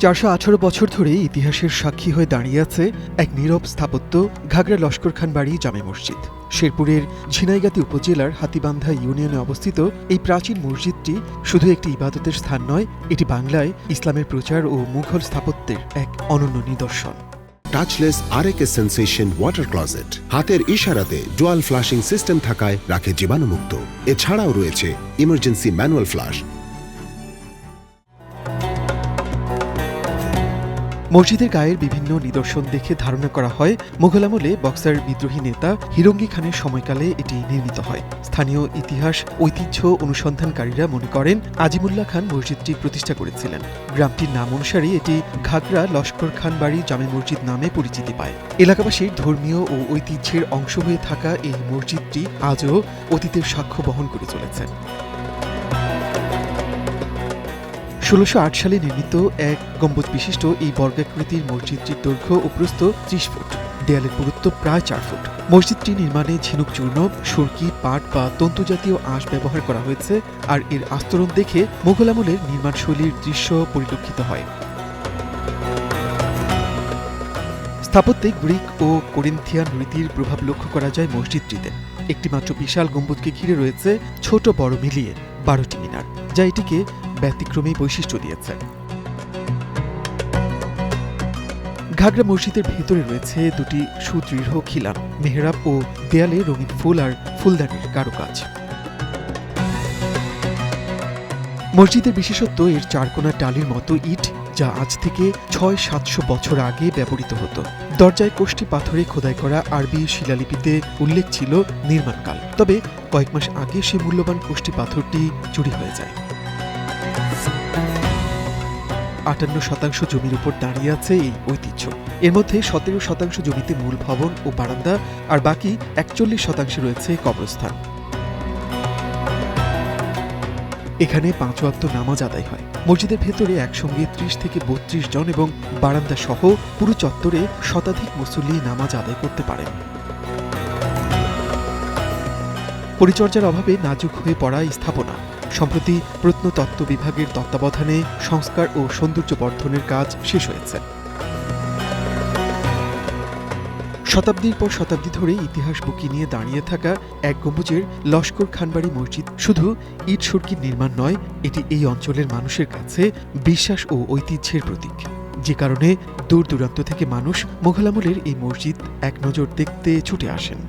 ৪১৮ বছর ধরে ইতিহাসের সাক্ষী হয়ে দাঁড়িয়ে আছে এক নীরব স্থাপত্য ঘাগড়া লস্করখান বাড়ি জামে মসজিদ। শেরপুরের ঝিনাইগাতি উপজেলার হাতীবান্ধা ইউনিয়নে অবস্থিত এই প্রাচীন মসজিদটি শুধু একটি ইবাদতের স্থান নয়, এটি বাংলায় ইসলামের প্রচার ও মুঘল স্থাপত্যের এক অনন্য নিদর্শন। টাচলেস আরএকে সেন্সেশন ওয়াটার ক্লজেট হাতের ইশারাতে ডুয়াল ফ্লাশিং সিস্টেম থাকায় রাখে জীবাণুমুক্ত। এছাড়াও রয়েছে ইমার্জেন্সি ম্যানুয়াল ফ্লাশ। মসজিদের গায়ের বিভিন্ন নিদর্শন দেখে ধারণা করা হয় মুঘল আমলে বক্সার বিদ্রোহী নেতা হিরঙ্গি খানের সময়কালে এটি নির্মিত হয়। স্থানীয় ইতিহাস ঐতিহ্য অনুসন্ধানকারীরা মনে করেন আজিমুল্লাহ খান মসজিদটি প্রতিষ্ঠা করেছিলেন। গ্রামটির নাম অনুসারে এটি ঘাগড়া লস্কর খান বাড়ি জামে মসজিদ নামে পরিচিতি পায়। এলাকাবাসীর ধর্মীয় ও ঐতিহ্যের অংশ হয়ে থাকা এই মসজিদটি আজও অতীতের সাক্ষ্য বহন করে চলেছে। ১৬০৮ সালে নির্মিত এক গম্বুজ বিশিষ্ট এই বর্গাকৃতির মসজিদটির দৈর্ঘ্য ও প্রস্থ ৩০ ফুট, দেয়ালের পুরুত্ব প্রায় ৪ ফুট। মসজিদটি নির্মাণে ঝিনুক চূর্ণ, সুরকি, পাট বা তন্তুজাতীয় আঁশ ব্যবহার করা হয়েছে, আর এর আস্তরণ দেখে মুঘল আমলের নির্মাণশৈলীর দৃশ্য পরিলক্ষিত হয়। স্থাপত্যে গ্রিক ও কোরিন্থিয়ান রীতির প্রভাব লক্ষ্য করা যায় মসজিদটিতে। একটি মাত্র বিশাল গম্বুজকে ঘিরে রয়েছে ছোট বড় মিলিয়ে ১২টি মিনার, যা এটিকে ব্যতিক্রমী বৈশিষ্ট্য দিয়েছে। ঘাগড়া মসজিদের ভেতরে রয়েছে দুটি সুদৃঢ় খিলান, মেহরাব ও দেয়ালে রঙিন ফুল আর ফুলদানির কারুকাজ। মসজিদের বিশেষত্ব এর চারকোনা টালির মতো ইট, যা আজ থেকে ৬০০-৭০০ বছর আগে ব্যবহৃত হতো। দরজায় কোষ্ঠী পাথরে খোদাই করা আরবি শিলালিপিতে উল্লেখ ছিল নির্মাণকাল, তবে কয়েক মাস আগে সে মূল্যবান কোষ্ঠী পাথরটি চুরি হয়ে যায়। ৫৮% জমির উপর দাঁড়িয়ে আছে এই ঐতিহ্য। এর মধ্যে ১৭% জমিতে মূল ভবন ও বারান্দা, আর বাকি ৪১% রয়েছে কবরস্থান। এখানে ৫ ওয়াক্ত নামাজ আদায় হয়। মসজিদের ভেতরে একসঙ্গে ৩০ থেকে ৩২ জন এবং বারান্দা সহ পুরো চত্বরে শতাধিক মুসল্লি নামাজ আদায় করতে পারেন। পরিচর্যার অভাবে নাজুক হয়ে পড়া স্থাপনা সম্প্রতি প্রত্নতত্ত্ব বিভাগের তত্ত্বাবধানে সংস্কার ও সৌন্দর্য বর্ধনের কাজ শেষ হয়েছে। শতাব্দীর পর শতাব্দী ধরে ইতিহাস বুকি নিয়ে দাঁড়িয়ে থাকা এক গম্বুজের লস্কর খানবাড়ি মসজিদ শুধু ইট সুরকির নির্মাণ নয়, এটি এই অঞ্চলের মানুষের কাছে বিশ্বাস ও ঐতিহ্যের প্রতীক, যে কারণে দূর দূরান্ত থেকে মানুষ মুঘল আমলের এই মসজিদ এক নজর দেখতে ছুটে আসেন।